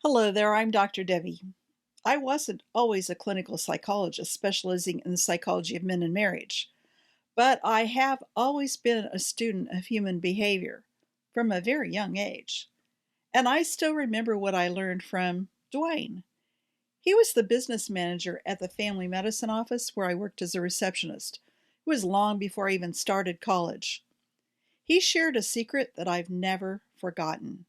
Hello there, I'm Dr. Debbie. I wasn't always a clinical psychologist specializing in the psychology of men and marriage, but I have always been a student of human behavior from a very young age. And I still remember what I learned from Dwayne. He was the business manager at the family medicine office where I worked as a receptionist. It was long before I even started college. He shared a secret that I've never forgotten.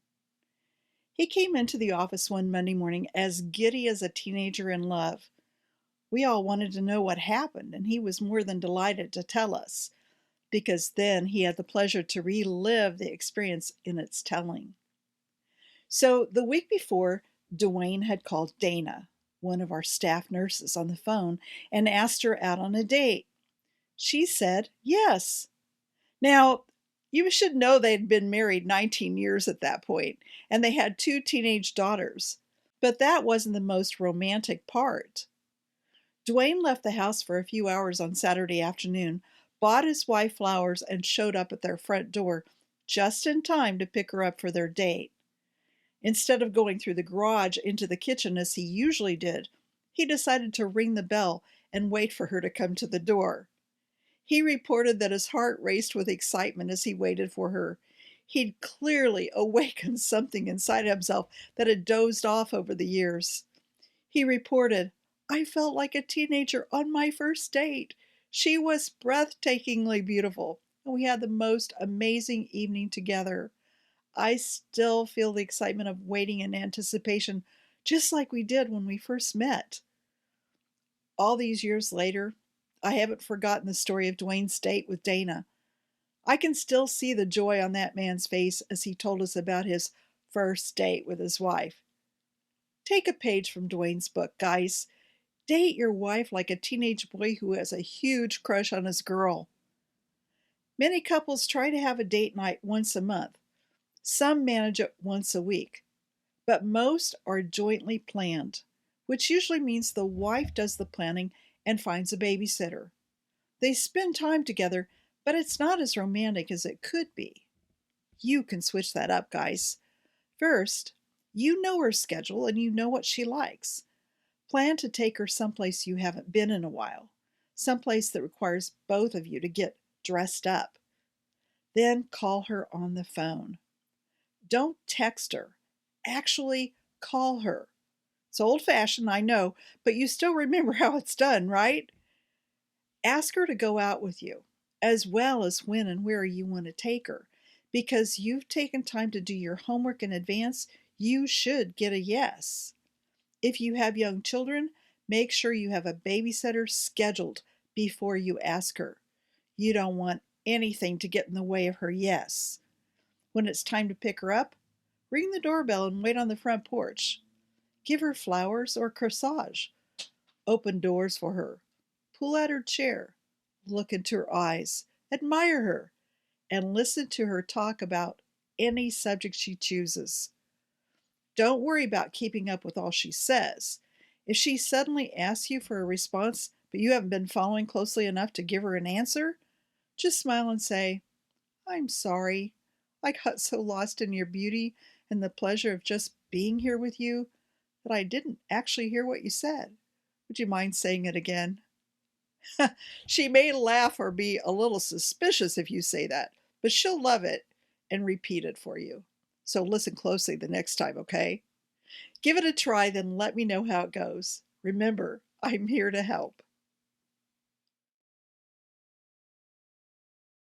He came into the office one Monday morning as giddy as a teenager in love. We all wanted to know what happened, and he was more than delighted to tell us, because then he had the pleasure to relive the experience in its telling. So the week before, Dwayne had called Dana, one of our staff nurses, on the phone and asked her out on a date. She said yes. Now, you should know they'd been married 19 years at that point, and they had two teenage daughters. But that wasn't the most romantic part. Dwayne left the house for a few hours on Saturday afternoon, bought his wife flowers, and showed up at their front door just in time to pick her up for their date. Instead of going through the garage into the kitchen as he usually did, he decided to ring the bell and wait for her to come to the door. He reported that his heart raced with excitement as he waited for her. He'd clearly awakened something inside himself that had dozed off over the years. He reported, "I felt like a teenager on my first date. She was breathtakingly beautiful, and we had the most amazing evening together. I still feel the excitement of waiting and anticipation, just like we did when we first met." All these years later, I haven't forgotten the story of Dwayne's date with Dana. I can still see the joy on that man's face as he told us about his first date with his wife. Take a page from Dwayne's book, guys. Date your wife like a teenage boy who has a huge crush on his girl. Many couples try to have a date night once a month. Some manage it once a week, but most are jointly planned, which usually means the wife does the planning and finds a babysitter. They spend time together, but it's not as romantic as it could be. You can switch that up, guys. First, you know her schedule and you know what she likes. Plan to take her someplace you haven't been in a while, someplace that requires both of you to get dressed up. Then call her on the phone. Don't text her. Actually, call her. It's old fashioned, I know, but you still remember how it's done, right? Ask her to go out with you, as well as when and where you want to take her. Because you've taken time to do your homework in advance, you should get a yes. If you have young children, make sure you have a babysitter scheduled before you ask her. You don't want anything to get in the way of her yes. When it's time to pick her up, ring the doorbell and wait on the front porch. Give her flowers or corsage. Open doors for her. Pull out her chair. Look into her eyes. Admire her. And listen to her talk about any subject she chooses. Don't worry about keeping up with all she says. If she suddenly asks you for a response, but you haven't been following closely enough to give her an answer, just smile and say, "I'm sorry. I got so lost in your beauty and the pleasure of just being here with you that I didn't actually hear what you said. Would you mind saying it again?" She may laugh or be a little suspicious if you say that, but she'll love it and repeat it for you. So listen closely the next time, okay? Give it a try, then let me know how it goes. Remember, I'm here to help.